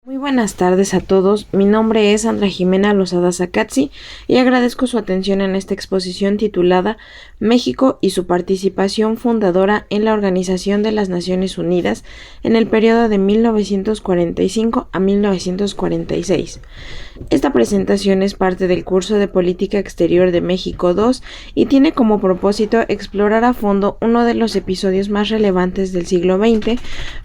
Muy buenas tardes a todos, mi nombre es Sandra Jimena Lozada Zacatzi y agradezco su atención en esta exposición titulada México y su participación fundadora en la Organización de las Naciones Unidas en el periodo de 1945 a 1946. Esta presentación es parte del curso de Política Exterior de México 2 y tiene como propósito explorar a fondo uno de los episodios más relevantes del siglo XX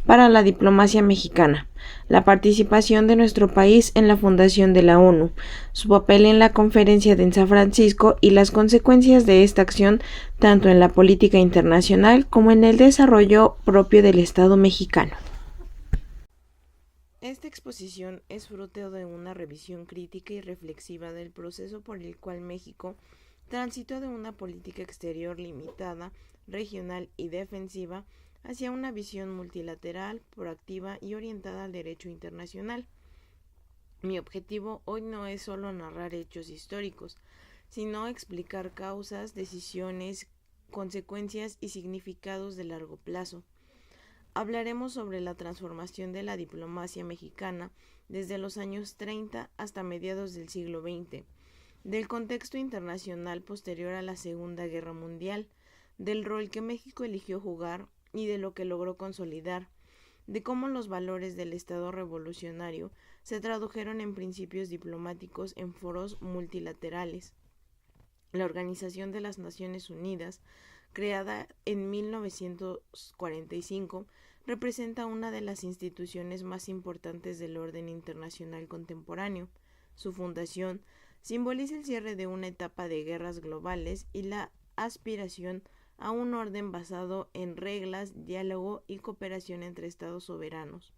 para la diplomacia mexicana: la participación de nuestro país en la fundación de la ONU, su papel en la conferencia de San Francisco y las consecuencias de esta acción tanto en la política internacional como en el desarrollo propio del Estado mexicano. Esta exposición es fruto de una revisión crítica y reflexiva del proceso por el cual México transitó de una política exterior limitada, regional y defensiva hacia una visión multilateral, proactiva y orientada al derecho internacional. Mi objetivo hoy no es solo narrar hechos históricos, sino explicar causas, decisiones, consecuencias y significados de largo plazo. Hablaremos sobre la transformación de la diplomacia mexicana desde los años 30 hasta mediados del siglo XX, del contexto internacional posterior a la Segunda Guerra Mundial, del rol que México eligió jugar y de lo que logró consolidar, de cómo los valores del Estado revolucionario se tradujeron en principios diplomáticos en foros multilaterales. La Organización de las Naciones Unidas, creada en 1945, representa una de las instituciones más importantes del orden internacional contemporáneo. Su fundación simboliza el cierre de una etapa de guerras globales y la aspiración a un orden basado en reglas, diálogo y cooperación entre estados soberanos.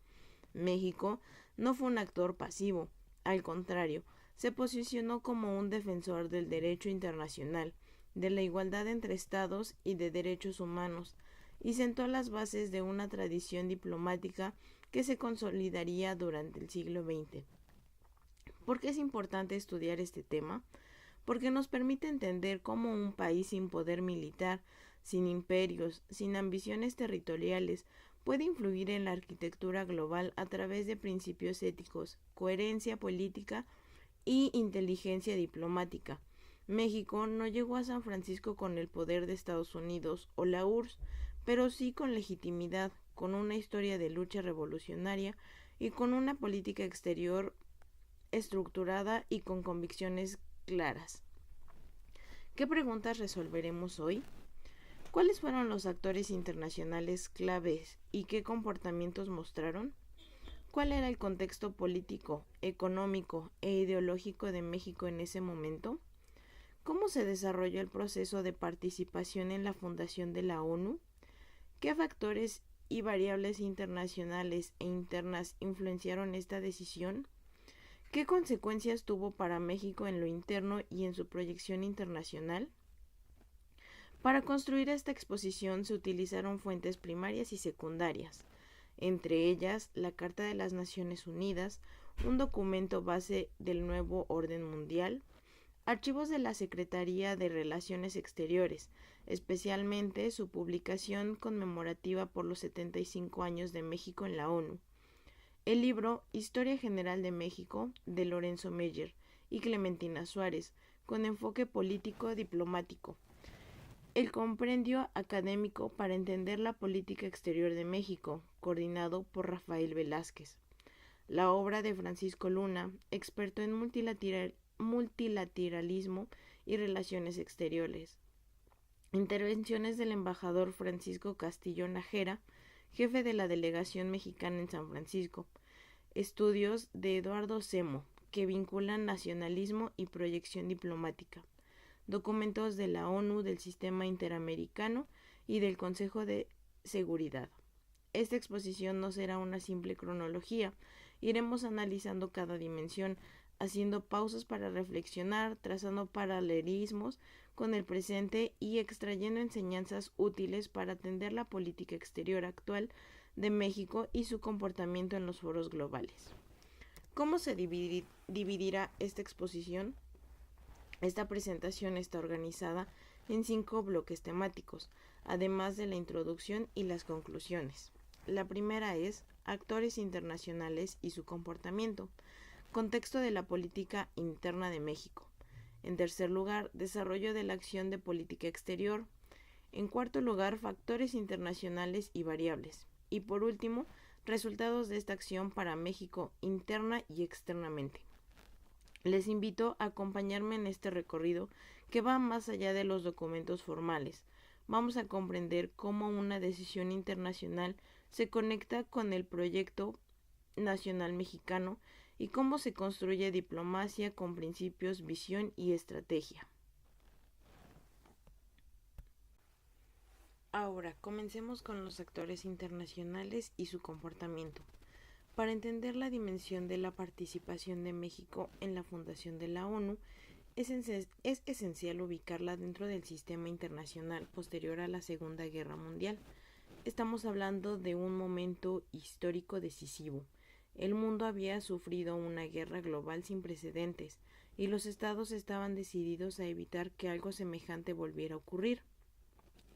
México no fue un actor pasivo, al contrario, se posicionó como un defensor del derecho internacional, de la igualdad entre estados y de derechos humanos, y sentó las bases de una tradición diplomática que se consolidaría durante el siglo XX. ¿Por qué es importante estudiar este tema? Porque nos permite entender cómo un país sin poder militar, sin imperios, sin ambiciones territoriales, puede influir en la arquitectura global a través de principios éticos, coherencia política y inteligencia diplomática. México no llegó a San Francisco con el poder de Estados Unidos o la URSS, pero sí con legitimidad, con una historia de lucha revolucionaria y con una política exterior estructurada y con convicciones claras. ¿Qué preguntas resolveremos hoy? ¿Cuáles fueron los actores internacionales claves y qué comportamientos mostraron? ¿Cuál era el contexto político, económico e ideológico de México en ese momento? ¿Cómo se desarrolló el proceso de participación en la fundación de la ONU? ¿Qué factores y variables internacionales e internas influenciaron esta decisión? ¿Qué consecuencias tuvo para México en lo interno y en su proyección internacional? Para construir esta exposición se utilizaron fuentes primarias y secundarias, entre ellas la Carta de las Naciones Unidas, un documento base del nuevo orden mundial, archivos de la Secretaría de Relaciones Exteriores, especialmente su publicación conmemorativa por los 75 años de México en la ONU, el libro Historia General de México de Lorenzo Meyer y Clementina Suárez, con enfoque político-diplomático, el compendio académico para entender la política exterior de México, coordinado por Rafael Velázquez, la obra de Francisco Luna, experto en multilateralismo y relaciones exteriores, intervenciones del embajador Francisco Castillo Nájera, jefe de la delegación mexicana en San Francisco, estudios de Eduardo Semo, que vinculan nacionalismo y proyección diplomática, documentos de la ONU, del Sistema Interamericano y del Consejo de Seguridad. Esta exposición no será una simple cronología, iremos analizando cada dimensión, haciendo pausas para reflexionar, trazando paralelismos con el presente y extrayendo enseñanzas útiles para atender la política exterior actual de México y su comportamiento en los foros globales. ¿Cómo se dividirá esta exposición? Esta presentación está organizada en 5 bloques temáticos, además de la introducción y las conclusiones. La primera es actores internacionales y su comportamiento. Contexto de la política interna de México. En tercer lugar, desarrollo de la acción de política exterior. En cuarto lugar, factores internacionales y variables. Y por último, resultados de esta acción para México interna y externamente. Les invito a acompañarme en este recorrido que va más allá de los documentos formales. Vamos a comprender cómo una decisión internacional se conecta con el proyecto nacional mexicano y cómo se construye diplomacia con principios, visión y estrategia. Ahora, comencemos con los actores internacionales y su comportamiento. Para entender la dimensión de la participación de México en la fundación de la ONU, es esencial ubicarla dentro del sistema internacional posterior a la Segunda Guerra Mundial. Estamos hablando de un momento histórico decisivo. El mundo había sufrido una guerra global sin precedentes y los estados estaban decididos a evitar que algo semejante volviera a ocurrir.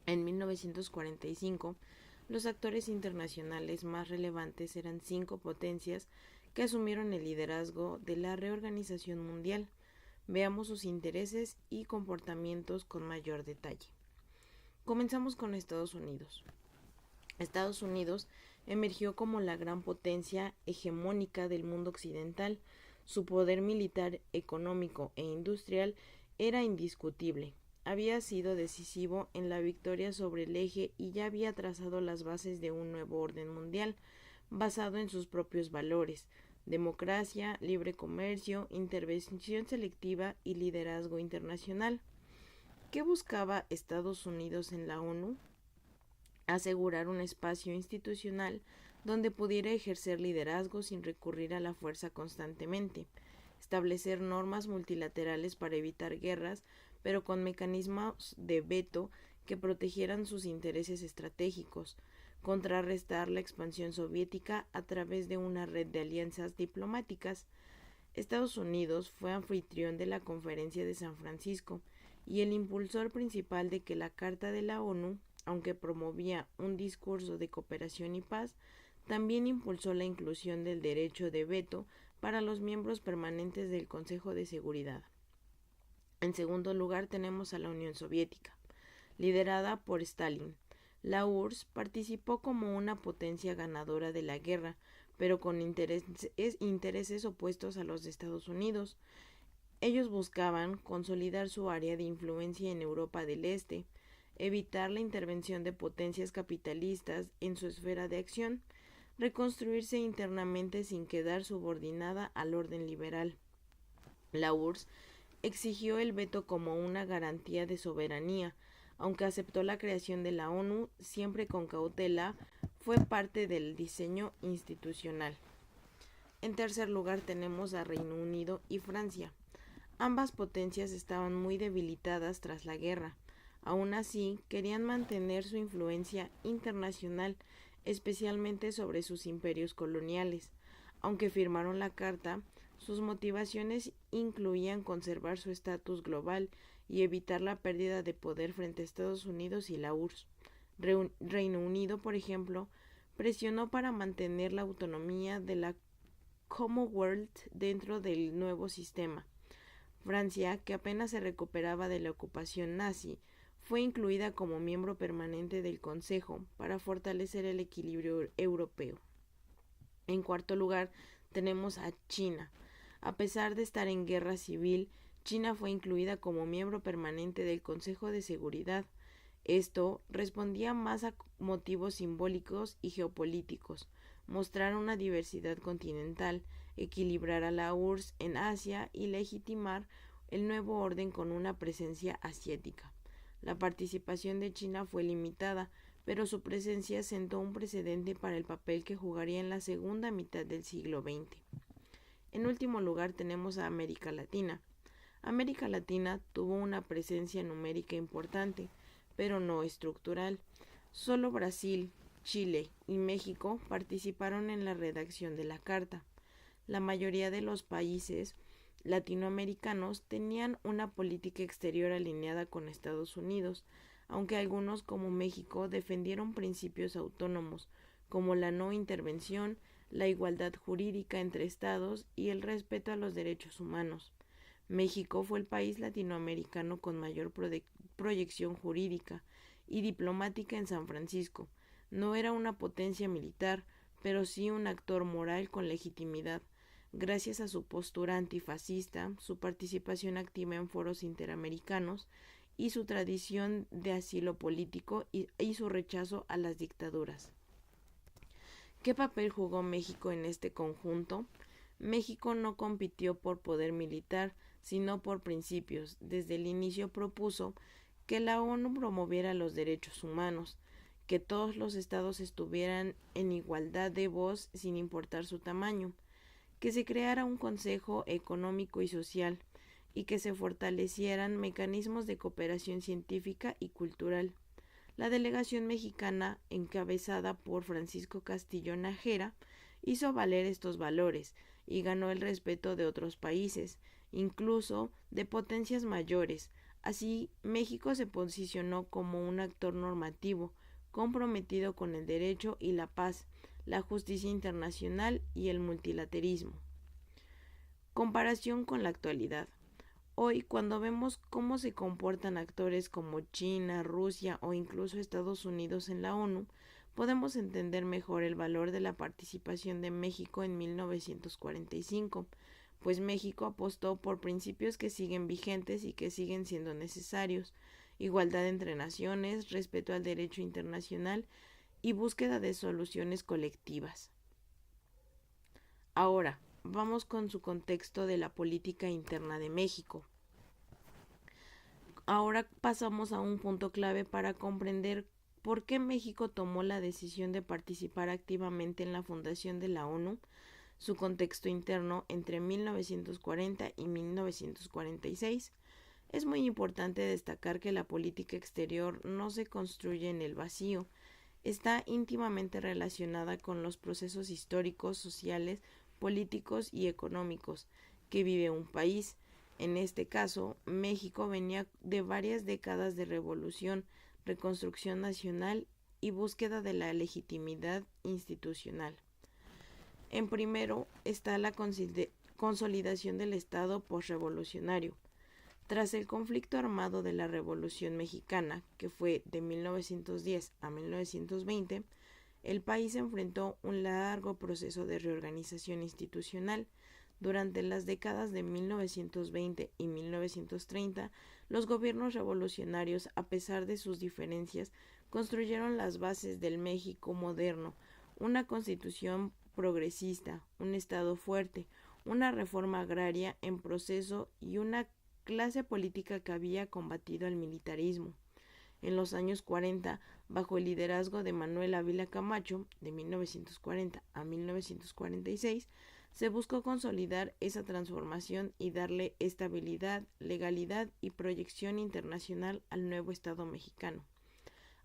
En 1945, los actores internacionales más relevantes eran 5 potencias que asumieron el liderazgo de la reorganización mundial. Veamos sus intereses y comportamientos con mayor detalle. Comenzamos con Estados Unidos. Estados Unidos emergió como la gran potencia hegemónica del mundo occidental. Su poder militar, económico e industrial era indiscutible. Había sido decisivo en la victoria sobre el eje y ya había trazado las bases de un nuevo orden mundial, basado en sus propios valores: democracia, libre comercio, intervención selectiva y liderazgo internacional. ¿Qué buscaba Estados Unidos en la ONU? Asegurar un espacio institucional donde pudiera ejercer liderazgo sin recurrir a la fuerza constantemente, establecer normas multilaterales para evitar guerras, pero con mecanismos de veto que protegieran sus intereses estratégicos, contrarrestar la expansión soviética a través de una red de alianzas diplomáticas. Estados Unidos fue anfitrión de la Conferencia de San Francisco y el impulsor principal de que la Carta de la ONU, aunque promovía un discurso de cooperación y paz, también impulsó la inclusión del derecho de veto para los miembros permanentes del Consejo de Seguridad. En segundo lugar tenemos a la Unión Soviética, liderada por Stalin. La URSS participó como una potencia ganadora de la guerra, pero con intereses opuestos a los de Estados Unidos. Ellos buscaban consolidar su área de influencia en Europa del Este, evitar la intervención de potencias capitalistas en su esfera de acción, reconstruirse internamente sin quedar subordinada al orden liberal. La URSS exigió el veto como una garantía de soberanía, aunque aceptó la creación de la ONU siempre con cautela, fue parte del diseño institucional. En tercer lugar tenemos a Reino Unido y Francia. Ambas potencias estaban muy debilitadas tras la guerra. Aún así, querían mantener su influencia internacional, especialmente sobre sus imperios coloniales. Aunque firmaron la Carta, sus motivaciones incluían conservar su estatus global y evitar la pérdida de poder frente a Estados Unidos y la URSS. Reino Unido, por ejemplo, presionó para mantener la autonomía de la Commonwealth dentro del nuevo sistema. Francia, que apenas se recuperaba de la ocupación nazi, fue incluida como miembro permanente del Consejo para fortalecer el equilibrio europeo. En cuarto lugar, tenemos a China. A pesar de estar en guerra civil, China fue incluida como miembro permanente del Consejo de Seguridad. Esto respondía más a motivos simbólicos y geopolíticos, mostrar una diversidad continental, equilibrar a la URSS en Asia y legitimar el nuevo orden con una presencia asiática. La participación de China fue limitada, pero su presencia sentó un precedente para el papel que jugaría en la segunda mitad del siglo XX. En último lugar tenemos a América Latina. América Latina tuvo una presencia numérica importante, pero no estructural. Solo Brasil, Chile y México participaron en la redacción de la Carta. La mayoría de los países latinoamericanos tenían una política exterior alineada con Estados Unidos, aunque algunos, como México, defendieron principios autónomos, como la no intervención la igualdad jurídica entre estados y el respeto a los derechos humanos. México fue el país latinoamericano con mayor proyección jurídica y diplomática en San Francisco. No era una potencia militar, pero sí un actor moral con legitimidad, gracias a su postura antifascista, su participación activa en foros interamericanos y su tradición de asilo político y su rechazo a las dictaduras. ¿Qué papel jugó México en este conjunto? México no compitió por poder militar, sino por principios. Desde el inicio propuso que la ONU promoviera los derechos humanos, que todos los estados estuvieran en igualdad de voz sin importar su tamaño, que se creara un Consejo Económico y Social y que se fortalecieran mecanismos de cooperación científica y cultural. La delegación mexicana, encabezada por Francisco Castillo Nájera, hizo valer estos valores y ganó el respeto de otros países, incluso de potencias mayores. Así, México se posicionó como un actor normativo, comprometido con el derecho y la paz, la justicia internacional y el multilateralismo. Comparación con la actualidad. Hoy, cuando vemos cómo se comportan actores como China, Rusia o incluso Estados Unidos en la ONU, podemos entender mejor el valor de la participación de México en 1945, pues México apostó por principios que siguen vigentes y que siguen siendo necesarios: igualdad entre naciones, respeto al derecho internacional y búsqueda de soluciones colectivas. Ahora, vamos con su contexto de la política interna de México. Ahora pasamos a un punto clave para comprender por qué México tomó la decisión de participar activamente en la fundación de la ONU, su contexto interno entre 1940 y 1946. Es muy importante destacar que la política exterior no se construye en el vacío, está íntimamente relacionada con los procesos históricos, sociales, políticos y económicos que vive un país. En este caso, México venía de varias décadas de revolución, reconstrucción nacional y búsqueda de la legitimidad institucional. En primero está la consolidación del Estado posrevolucionario. Tras el conflicto armado de la Revolución Mexicana, que fue de 1910 a 1920, el país enfrentó un largo proceso de reorganización institucional. Durante las décadas de 1920 y 1930, los gobiernos revolucionarios, a pesar de sus diferencias, construyeron las bases del México moderno: una constitución progresista, un Estado fuerte, una reforma agraria en proceso y una clase política que había combatido al militarismo. En los años 40, bajo el liderazgo de Manuel Ávila Camacho, de 1940 a 1946, se buscó consolidar esa transformación y darle estabilidad, legalidad y proyección internacional al nuevo Estado mexicano.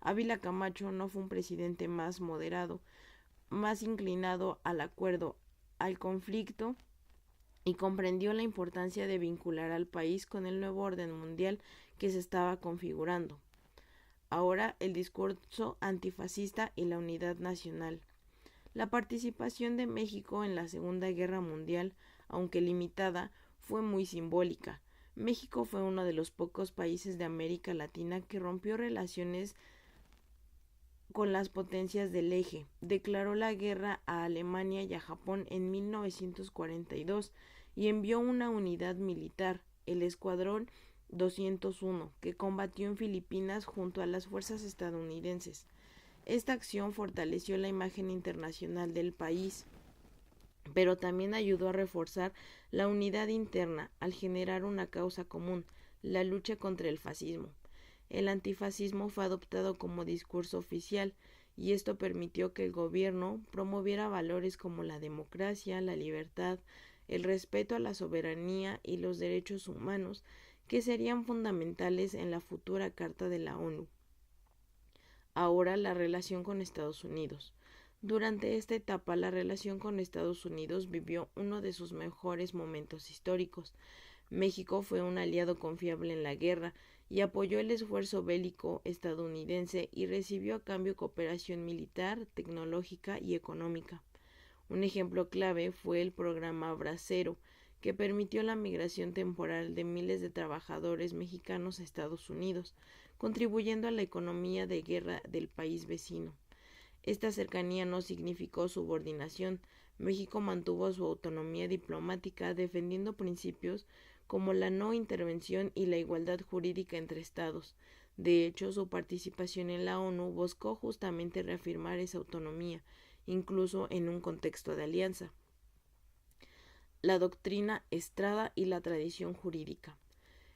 Ávila Camacho no fue un presidente más moderado, más inclinado al acuerdo, al conflicto, y comprendió la importancia de vincular al país con el nuevo orden mundial que se estaba configurando. Ahora, el discurso antifascista y la unidad nacional. La participación de México en la Segunda Guerra Mundial, aunque limitada, fue muy simbólica. México fue uno de los pocos países de América Latina que rompió relaciones con las potencias del eje. Declaró la guerra a Alemania y a Japón en 1942 y envió una unidad militar, el Escuadrón 201, que combatió en Filipinas junto a las fuerzas estadounidenses. Esta acción fortaleció la imagen internacional del país, pero también ayudó a reforzar la unidad interna al generar una causa común: la lucha contra el fascismo. El antifascismo fue adoptado como discurso oficial y esto permitió que el gobierno promoviera valores como la democracia, la libertad, el respeto a la soberanía y los derechos humanos, que serían fundamentales en la futura Carta de la ONU. Ahora, la relación con Estados Unidos. Durante esta etapa, la relación con Estados Unidos vivió uno de sus mejores momentos históricos. México fue un aliado confiable en la guerra y apoyó el esfuerzo bélico estadounidense y recibió a cambio cooperación militar, tecnológica y económica. Un ejemplo clave fue el programa Bracero, que permitió la migración temporal de miles de trabajadores mexicanos a Estados Unidos, contribuyendo a la economía de guerra del país vecino. Esta cercanía no significó subordinación. México mantuvo su autonomía diplomática defendiendo principios como la no intervención y la igualdad jurídica entre estados. De hecho, su participación en la ONU buscó justamente reafirmar esa autonomía, incluso en un contexto de alianza. La doctrina Estrada y la tradición jurídica.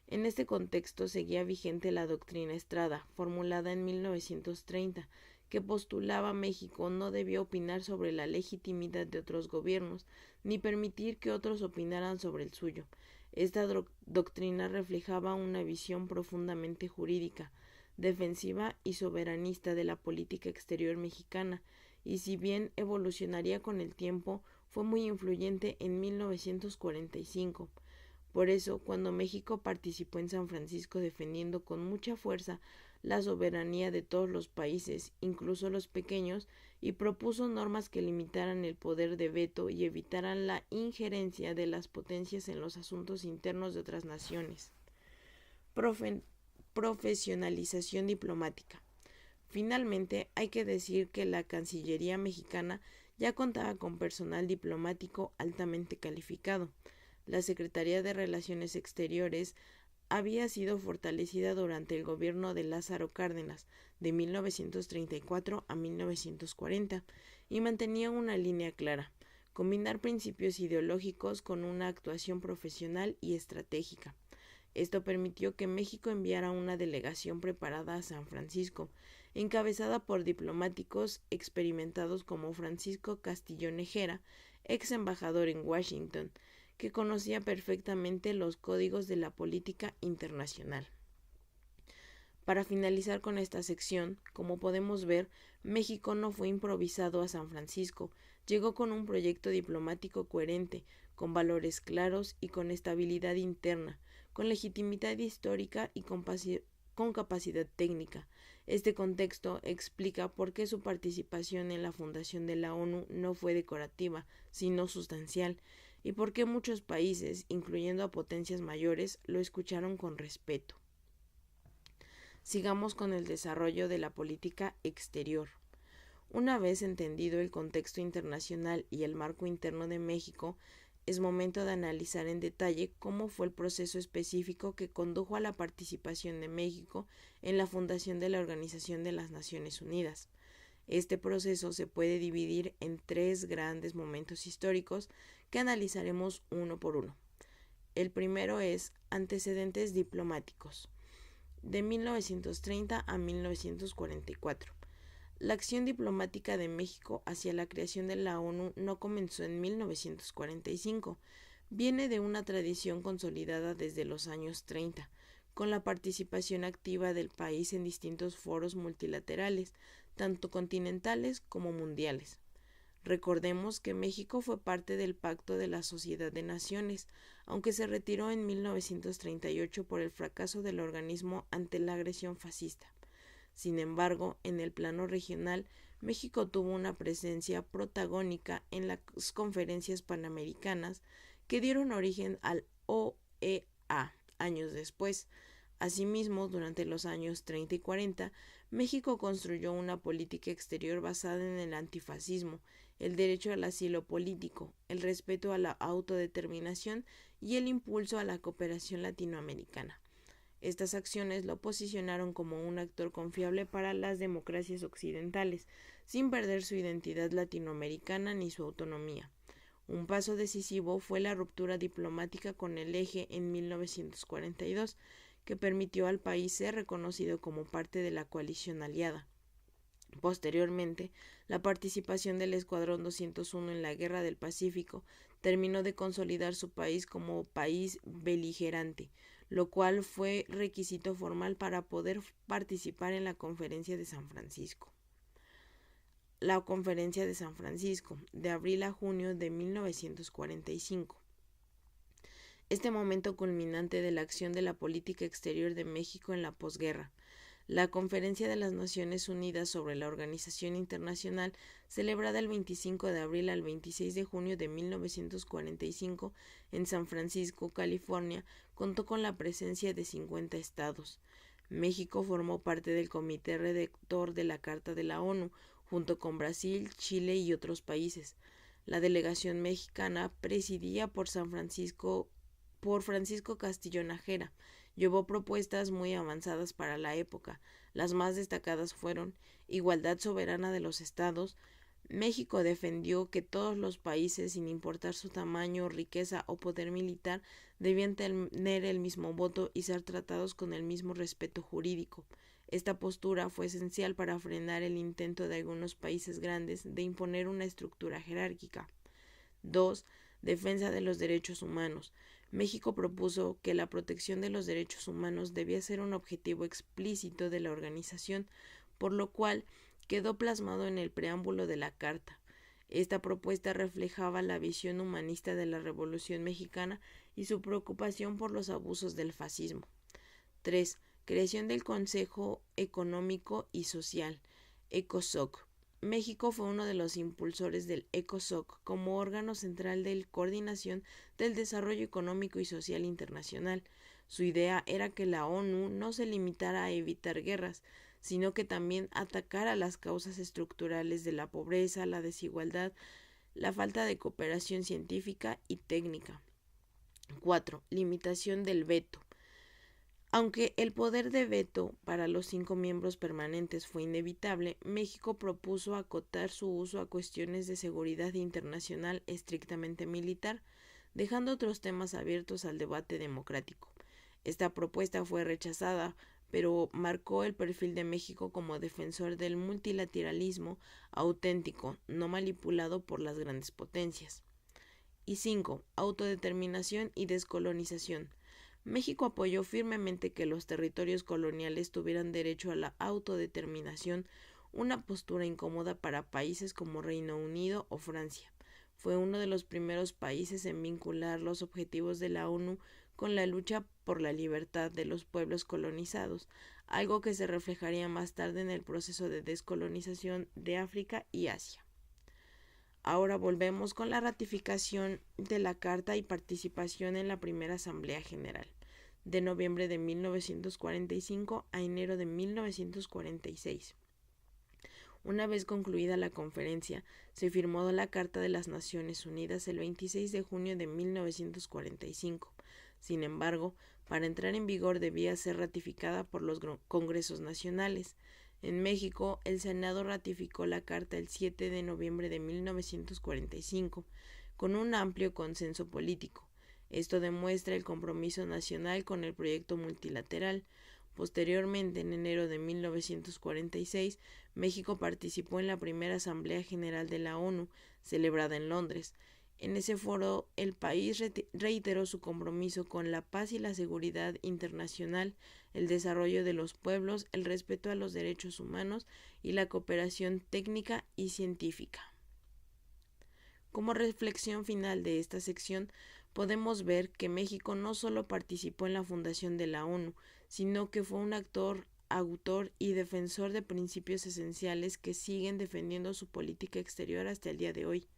En este contexto seguía vigente la doctrina Estrada, formulada en 1930, que postulaba México no debía opinar sobre la legitimidad de otros gobiernos, ni permitir que otros opinaran sobre el suyo. Esta doctrina reflejaba una visión profundamente jurídica, defensiva y soberanista de la política exterior mexicana, y si bien evolucionaría con el tiempo, fue muy influyente en 1945. Por eso, cuando México participó en San Francisco defendiendo con mucha fuerza la soberanía de todos los países, incluso los pequeños, y propuso normas que limitaran el poder de veto y evitaran la injerencia de las potencias en los asuntos internos de otras naciones. Profesionalización diplomática. Finalmente, hay que decir que la Cancillería mexicana ya contaba con personal diplomático altamente calificado. La Secretaría de Relaciones Exteriores había sido fortalecida durante el gobierno de Lázaro Cárdenas de 1934 a 1940 y mantenía una línea clara: combinar principios ideológicos con una actuación profesional y estratégica. Esto permitió que México enviara una delegación preparada a San Francisco, encabezada por diplomáticos experimentados como Francisco Castillo Nejera, ex embajador en Washington, que conocía perfectamente los códigos de la política internacional. Para finalizar con esta sección, como podemos ver, México no fue improvisado a San Francisco, llegó con un proyecto diplomático coherente, con valores claros y con estabilidad interna, con legitimidad histórica y con capacidad técnica. Este contexto explica por qué su participación en la fundación de la ONU no fue decorativa, sino sustancial, y por qué muchos países, incluyendo a potencias mayores, lo escucharon con respeto. Sigamos con el desarrollo de la política exterior. Una vez entendido el contexto internacional y el marco interno de México, es momento de analizar en detalle cómo fue el proceso específico que condujo a la participación de México en la fundación de la Organización de las Naciones Unidas. Este proceso se puede dividir en tres grandes momentos históricos que analizaremos uno por uno. El primero es antecedentes diplomáticos, de 1930 a 1944. La acción diplomática de México hacia la creación de la ONU no comenzó en 1945, viene de una tradición consolidada desde los años 30, con la participación activa del país en distintos foros multilaterales, tanto continentales como mundiales. Recordemos que México fue parte del Pacto de la Sociedad de Naciones, aunque se retiró en 1938 por el fracaso del organismo ante la agresión fascista. Sin embargo, en el plano regional, México tuvo una presencia protagónica en las conferencias panamericanas que dieron origen al OEA años después. Asimismo, durante los años 30 y 40, México construyó una política exterior basada en el antifascismo, el derecho al asilo político, el respeto a la autodeterminación y el impulso a la cooperación latinoamericana. Estas acciones lo posicionaron como un actor confiable para las democracias occidentales, sin perder su identidad latinoamericana ni su autonomía. Un paso decisivo fue la ruptura diplomática con el Eje en 1942, que permitió al país ser reconocido como parte de la coalición aliada. Posteriormente, la participación del Escuadrón 201 en la Guerra del Pacífico terminó de consolidar su país como país beligerante, lo cual fue requisito formal para poder participar en la Conferencia de San Francisco. La Conferencia de San Francisco, de abril a junio de 1945. Este momento culminante de la acción de la política exterior de México en la posguerra. La Conferencia de las Naciones Unidas sobre la Organización Internacional, celebrada el 25 de abril al 26 de junio de 1945 en San Francisco, California, contó con la presencia de 50 estados. México formó parte del comité redactor de la Carta de la ONU, junto con Brasil, Chile y otros países. La delegación mexicana, presidida por Francisco Castillo Nájera, llevó propuestas muy avanzadas para la época. Las más destacadas fueron igualdad soberana de los estados. México defendió que todos los países, sin importar su tamaño, riqueza o poder militar, debían tener el mismo voto y ser tratados con el mismo respeto jurídico. Esta postura fue esencial para frenar el intento de algunos países grandes de imponer una estructura jerárquica. 2. Defensa de los derechos humanos. México propuso que la protección de los derechos humanos debía ser un objetivo explícito de la organización, por lo cual quedó plasmado en el preámbulo de la Carta. Esta propuesta reflejaba la visión humanista de la Revolución Mexicana y su preocupación por los abusos del fascismo. 3. Creación del Consejo Económico y Social, ECOSOC. México fue uno de los impulsores del ECOSOC como órgano central de coordinación del desarrollo económico y social internacional. Su idea era que la ONU no se limitara a evitar guerras, sino que también atacara las causas estructurales de la pobreza, la desigualdad, la falta de cooperación científica y técnica. 4. Limitación del veto. Aunque el poder de veto para los 5 miembros permanentes fue inevitable, México propuso acotar su uso a cuestiones de seguridad internacional estrictamente militar, dejando otros temas abiertos al debate democrático. Esta propuesta fue rechazada, pero marcó el perfil de México como defensor del multilateralismo auténtico, no manipulado por las grandes potencias. Y 5. Autodeterminación y descolonización. México apoyó firmemente que los territorios coloniales tuvieran derecho a la autodeterminación, una postura incómoda para países como Reino Unido o Francia. Fue uno de los primeros países en vincular los objetivos de la ONU con la lucha por la libertad de los pueblos colonizados, algo que se reflejaría más tarde en el proceso de descolonización de África y Asia. Ahora volvemos con la ratificación de la Carta y participación en la Primera Asamblea General, de noviembre de 1945 a enero de 1946. Una vez concluida la conferencia, se firmó la Carta de las Naciones Unidas el 26 de junio de 1945. Sin embargo, para entrar en vigor debía ser ratificada por los congresos nacionales. En México, el Senado ratificó la Carta el 7 de noviembre de 1945, con un amplio consenso político. Esto demuestra el compromiso nacional con el proyecto multilateral. Posteriormente, en enero de 1946, México participó en la primera Asamblea General de la ONU, celebrada en Londres. En ese foro, el país reiteró su compromiso con la paz y la seguridad internacional, el desarrollo de los pueblos, el respeto a los derechos humanos y la cooperación técnica y científica. Como reflexión final de esta sección, podemos ver que México no solo participó en la fundación de la ONU, sino que fue un actor, autor y defensor de principios esenciales que siguen defendiendo su política exterior hasta el día de hoy.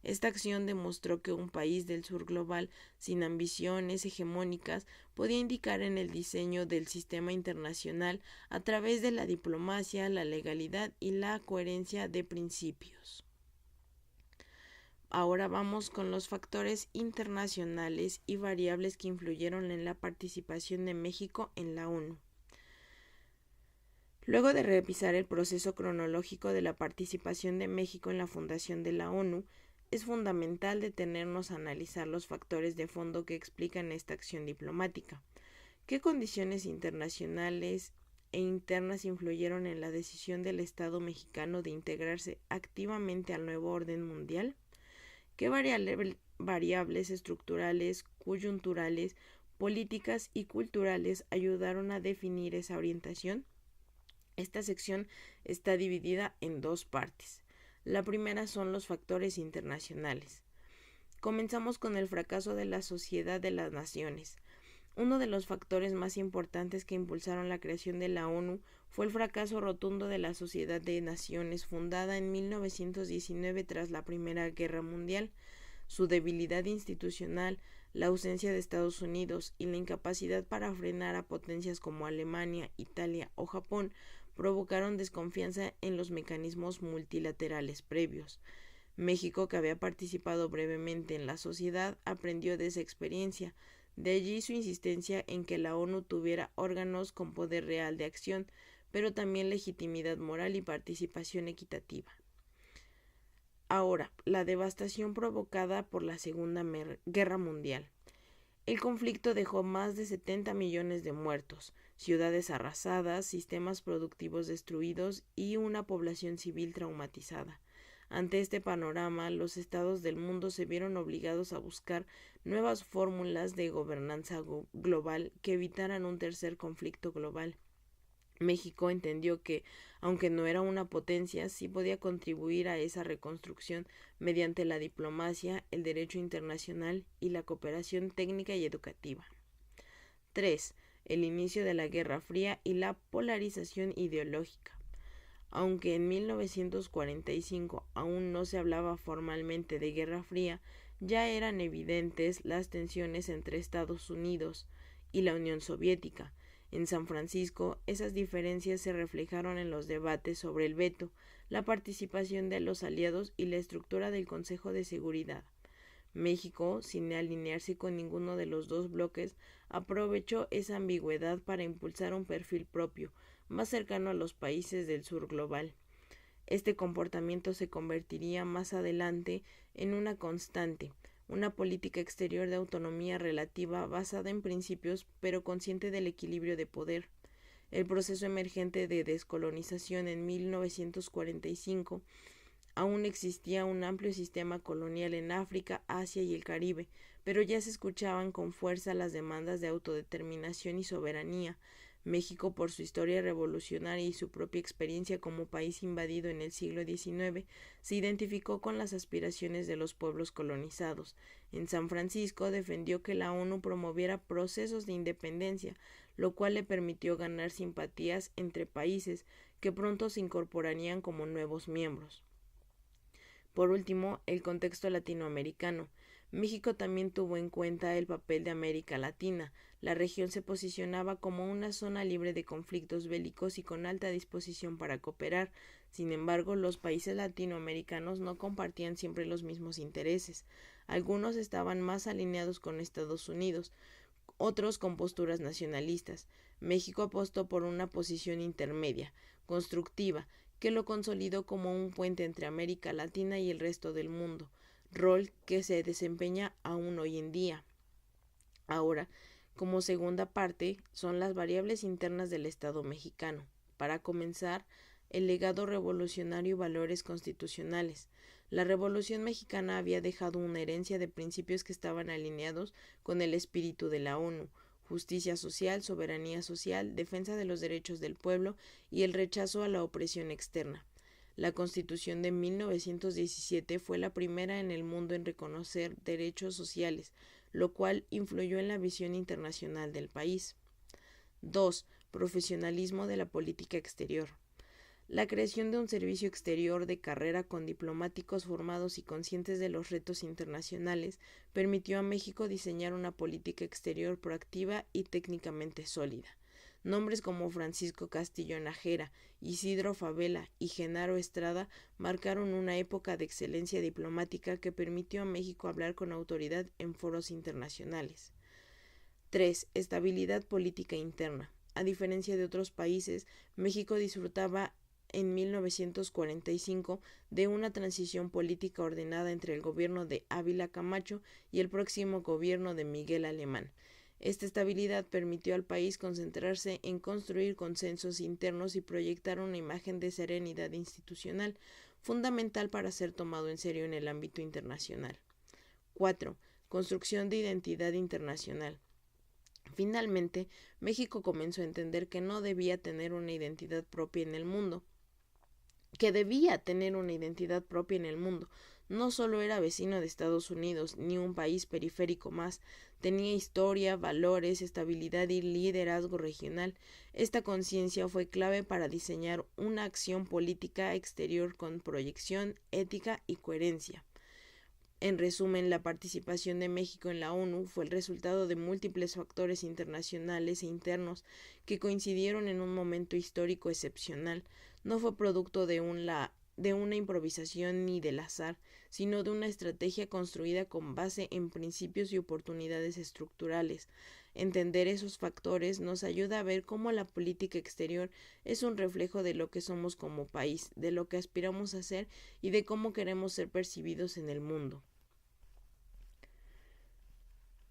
Esta acción demostró que un país del sur global, sin ambiciones hegemónicas, podía indicar en el diseño del sistema internacional a través de la diplomacia, la legalidad y la coherencia de principios. Ahora vamos con los factores internacionales y variables que influyeron en la participación de México en la ONU. Luego de revisar el proceso cronológico de la participación de México en la fundación de la ONU, es fundamental detenernos a analizar los factores de fondo que explican esta acción diplomática. ¿Qué condiciones internacionales e internas influyeron en la decisión del Estado mexicano de integrarse activamente al nuevo orden mundial? ¿Qué variables estructurales, coyunturales, políticas y culturales ayudaron a definir esa orientación? Esta sección está dividida en 2 partes. La primera son los factores internacionales. Comenzamos con el fracaso de la Sociedad de las Naciones. Uno de los factores más importantes que impulsaron la creación de la ONU fue el fracaso rotundo de la Sociedad de Naciones, fundada en 1919 tras la Primera Guerra Mundial. Su debilidad institucional, la ausencia de Estados Unidos y la incapacidad para frenar a potencias como Alemania, Italia o Japón provocaron desconfianza en los mecanismos multilaterales previos. México, que había participado brevemente en la sociedad, aprendió de esa experiencia. De allí su insistencia en que la ONU tuviera órganos con poder real de acción, pero también legitimidad moral y participación equitativa. Ahora, la devastación provocada por la Segunda Guerra Mundial. El conflicto dejó más de 70 millones de muertos, ciudades arrasadas, sistemas productivos destruidos y una población civil traumatizada. Ante este panorama, los estados del mundo se vieron obligados a buscar nuevas fórmulas de gobernanza global que evitaran un tercer conflicto global. México entendió que, aunque no era una potencia, sí podía contribuir a esa reconstrucción mediante la diplomacia, el derecho internacional y la cooperación técnica y educativa. 3. El inicio de la Guerra Fría y la polarización ideológica. Aunque en 1945 aún no se hablaba formalmente de Guerra Fría, ya eran evidentes las tensiones entre Estados Unidos y la Unión Soviética. En San Francisco, esas diferencias se reflejaron en los debates sobre el veto, la participación de los aliados y la estructura del Consejo de Seguridad. México, sin alinearse con ninguno de los dos bloques, aprovechó esa ambigüedad para impulsar un perfil propio, más cercano a los países del sur global. Este comportamiento se convertiría más adelante en una constante, una política exterior de autonomía relativa basada en principios pero consciente del equilibrio de poder. El proceso emergente de descolonización en 1945 aún existía un amplio sistema colonial en África, Asia y el Caribe, pero ya se escuchaban con fuerza las demandas de autodeterminación y soberanía. México, por su historia revolucionaria y su propia experiencia como país invadido en el siglo XIX, se identificó con las aspiraciones de los pueblos colonizados. En San Francisco defendió que la ONU promoviera procesos de independencia, lo cual le permitió ganar simpatías entre países que pronto se incorporarían como nuevos miembros. Por último, el contexto latinoamericano. México también tuvo en cuenta el papel de América Latina. La región se posicionaba como una zona libre de conflictos bélicos y con alta disposición para cooperar. Sin embargo, los países latinoamericanos no compartían siempre los mismos intereses. Algunos estaban más alineados con Estados Unidos, otros con posturas nacionalistas. México apostó por una posición intermedia, constructiva, que lo consolidó como un puente entre América Latina y el resto del mundo, rol que se desempeña aún hoy en día. Ahora, como segunda parte, son las variables internas del Estado mexicano. Para comenzar, el legado revolucionario y valores constitucionales. La Revolución Mexicana había dejado una herencia de principios que estaban alineados con el espíritu de la ONU: justicia social, soberanía social, defensa de los derechos del pueblo y el rechazo a la opresión externa. La Constitución de 1917 fue la primera en el mundo en reconocer derechos sociales, lo cual influyó en la visión internacional del país. 2. Profesionalismo de la política exterior. La creación de un servicio exterior de carrera con diplomáticos formados y conscientes de los retos internacionales permitió a México diseñar una política exterior proactiva y técnicamente sólida. Nombres como Francisco Castillo Nájera, Isidro Fabela y Genaro Estrada marcaron una época de excelencia diplomática que permitió a México hablar con autoridad en foros internacionales. 3. Estabilidad política interna. A diferencia de otros países, México disfrutaba en 1945 de una transición política ordenada entre el gobierno de Ávila Camacho y el próximo gobierno de Miguel Alemán. Esta estabilidad permitió al país concentrarse en construir consensos internos y proyectar una imagen de serenidad institucional, fundamental para ser tomado en serio en el ámbito internacional. 4. Construcción de identidad internacional. Finalmente, México comenzó a entender que no debía tener una identidad propia en el mundo, No solo era vecino de Estados Unidos, ni un país periférico más, tenía historia, valores, estabilidad y liderazgo regional. Esta conciencia fue clave para diseñar una acción política exterior con proyección, ética y coherencia. En resumen, la participación de México en la ONU fue el resultado de múltiples factores internacionales e internos que coincidieron en un momento histórico excepcional. No fue producto de una improvisación ni del azar, sino de una estrategia construida con base en principios y oportunidades estructurales. Entender esos factores nos ayuda a ver cómo la política exterior es un reflejo de lo que somos como país, de lo que aspiramos a ser y de cómo queremos ser percibidos en el mundo.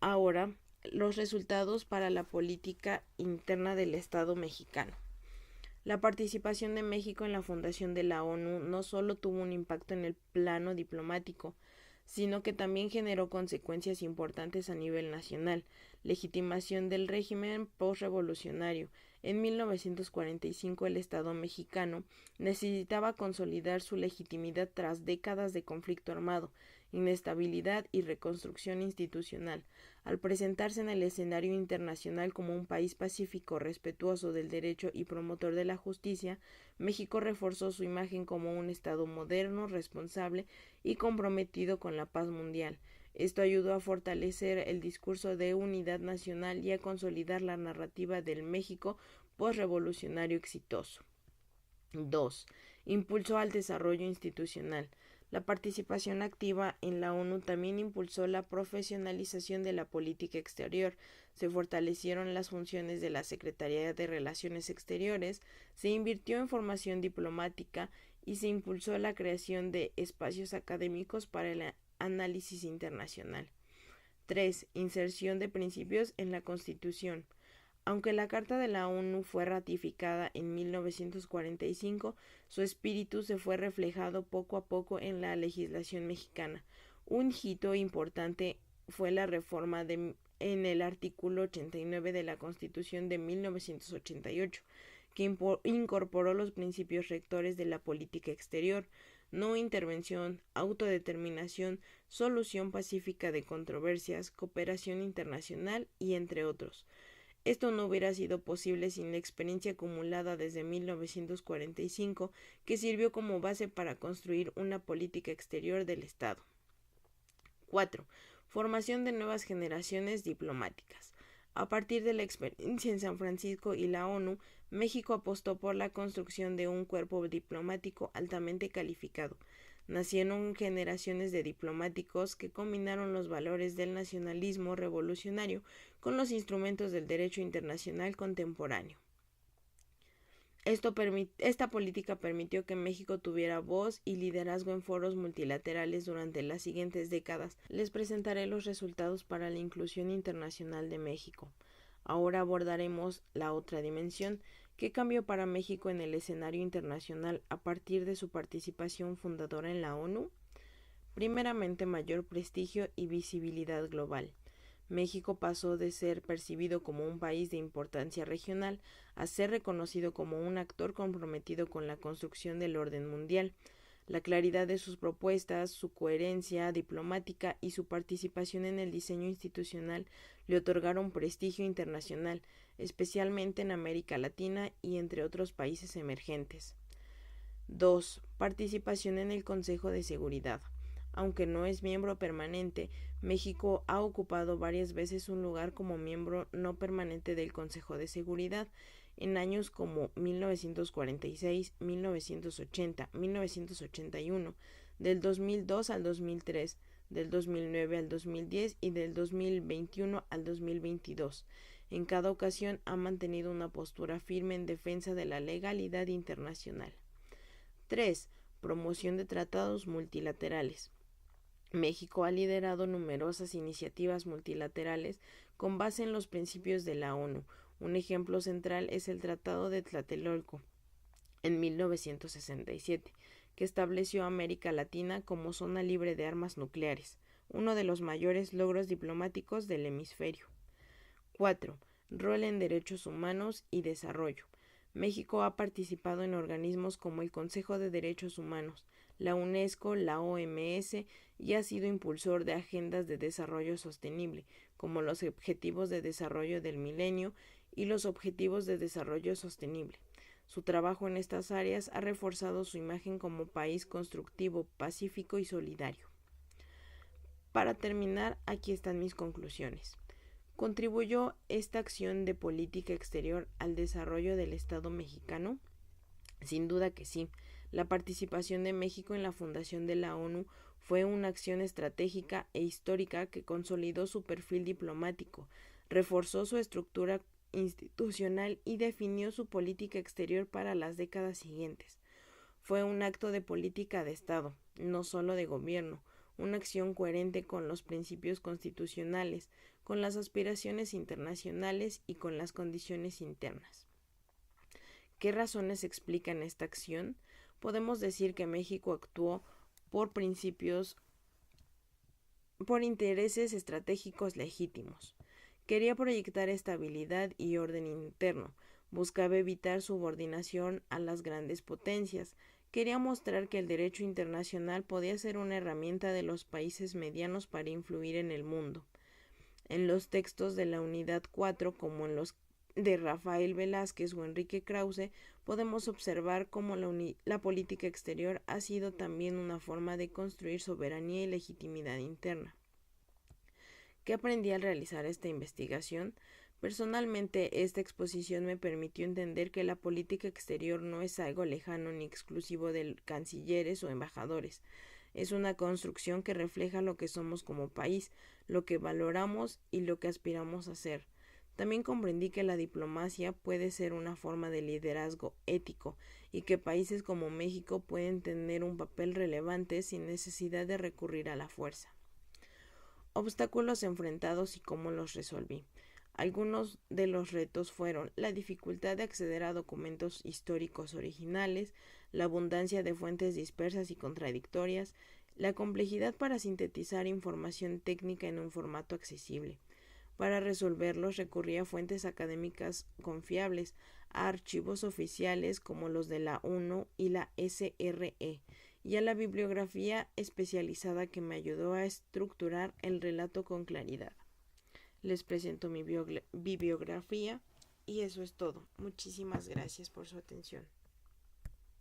Ahora, los resultados para la política interna del Estado mexicano. La participación de México en la fundación de la ONU no solo tuvo un impacto en el plano diplomático, sino que también generó consecuencias importantes a nivel nacional. Legitimación del régimen postrevolucionario. En 1945 el Estado mexicano necesitaba consolidar su legitimidad tras décadas de conflicto armado, inestabilidad y reconstrucción institucional. Al presentarse en el escenario internacional como un país pacífico, respetuoso del derecho y promotor de la justicia, México reforzó su imagen como un Estado moderno, responsable y comprometido con la paz mundial. Esto ayudó a fortalecer el discurso de unidad nacional y a consolidar la narrativa del México postrevolucionario exitoso. 2. Impulsó al desarrollo institucional. La participación activa en la ONU también impulsó la profesionalización de la política exterior. Se fortalecieron las funciones de la Secretaría de Relaciones Exteriores, se invirtió en formación diplomática y se impulsó la creación de espacios académicos para el análisis internacional. 3. Inserción de principios en la Constitución. Aunque la Carta de la ONU fue ratificada en 1945, su espíritu se fue reflejado poco a poco en la legislación mexicana. Un hito importante fue la reforma en el artículo 89 de la Constitución de 1988, que incorporó los principios rectores de la política exterior: no intervención, autodeterminación, solución pacífica de controversias, cooperación internacional y entre otros. Esto no hubiera sido posible sin la experiencia acumulada desde 1945, que sirvió como base para construir una política exterior del Estado. 4. Formación de nuevas generaciones diplomáticas. A partir de la experiencia en San Francisco y la ONU, México apostó por la construcción de un cuerpo diplomático altamente calificado. Nacieron generaciones de diplomáticos que combinaron los valores del nacionalismo revolucionario con los instrumentos del derecho internacional contemporáneo. Esta política permitió que México tuviera voz y liderazgo en foros multilaterales durante las siguientes décadas. Les presentaré los resultados para la inclusión internacional de México. Ahora abordaremos la otra dimensión: ¿qué cambió para México en el escenario internacional a partir de su participación fundadora en la ONU? Primeramente, mayor prestigio y visibilidad global. México pasó de ser percibido como un país de importancia regional a ser reconocido como un actor comprometido con la construcción del orden mundial. La claridad de sus propuestas, su coherencia diplomática y su participación en el diseño institucional le otorgaron prestigio internacional, especialmente en América Latina y entre otros países emergentes. 2. Participación en el Consejo de Seguridad. Aunque no es miembro permanente, México ha ocupado varias veces un lugar como miembro no permanente del Consejo de Seguridad en años como 1946, 1980, 1981, del 2002 al 2003, del 2009 al 2010 y del 2021 al 2022. En cada ocasión ha mantenido una postura firme en defensa de la legalidad internacional. 3. Promoción de tratados multilaterales. México ha liderado numerosas iniciativas multilaterales con base en los principios de la ONU. Un ejemplo central es el Tratado de Tlatelolco, en 1967, que estableció a América Latina como zona libre de armas nucleares, uno de los mayores logros diplomáticos del hemisferio. 4. Rol en derechos humanos y desarrollo. México ha participado en organismos como el Consejo de Derechos Humanos, la UNESCO, la OMS y ha sido impulsor de agendas de desarrollo sostenible, como los Objetivos de Desarrollo del Milenio y los Objetivos de Desarrollo Sostenible. Su trabajo en estas áreas ha reforzado su imagen como país constructivo, pacífico y solidario. Para terminar, aquí están mis conclusiones. ¿Contribuyó esta acción de política exterior al desarrollo del Estado mexicano? Sin duda que sí. La participación de México en la fundación de la ONU fue una acción estratégica e histórica que consolidó su perfil diplomático, reforzó su estructura institucional y definió su política exterior para las décadas siguientes. Fue un acto de política de Estado, no solo de gobierno, una acción coherente con los principios constitucionales, con las aspiraciones internacionales y con las condiciones internas. ¿Qué razones explican esta acción? Podemos decir que México actuó por intereses estratégicos legítimos. Quería proyectar estabilidad y orden interno, buscaba evitar subordinación a las grandes potencias, quería mostrar que el derecho internacional podía ser una herramienta de los países medianos para influir en el mundo. En los textos de la Unidad 4, como en los de Rafael Velázquez o Enrique Krause, podemos observar cómo la política exterior ha sido también una forma de construir soberanía y legitimidad interna. ¿Qué aprendí al realizar esta investigación? Personalmente, esta exposición me permitió entender que la política exterior no es algo lejano ni exclusivo de cancilleres o embajadores. Es una construcción que refleja lo que somos como país, lo que valoramos y lo que aspiramos a ser. También comprendí que la diplomacia puede ser una forma de liderazgo ético y que países como México pueden tener un papel relevante sin necesidad de recurrir a la fuerza. Obstáculos enfrentados y cómo los resolví. Algunos de los retos fueron la dificultad de acceder a documentos históricos originales, la abundancia de fuentes dispersas y contradictorias, la complejidad para sintetizar información técnica en un formato accesible. Para resolverlos recurrí a fuentes académicas confiables, a archivos oficiales como los de la UNO y la SRE, y a la bibliografía especializada que me ayudó a estructurar el relato con claridad. Les presento mi bibliografía y eso es todo. Muchísimas gracias por su atención.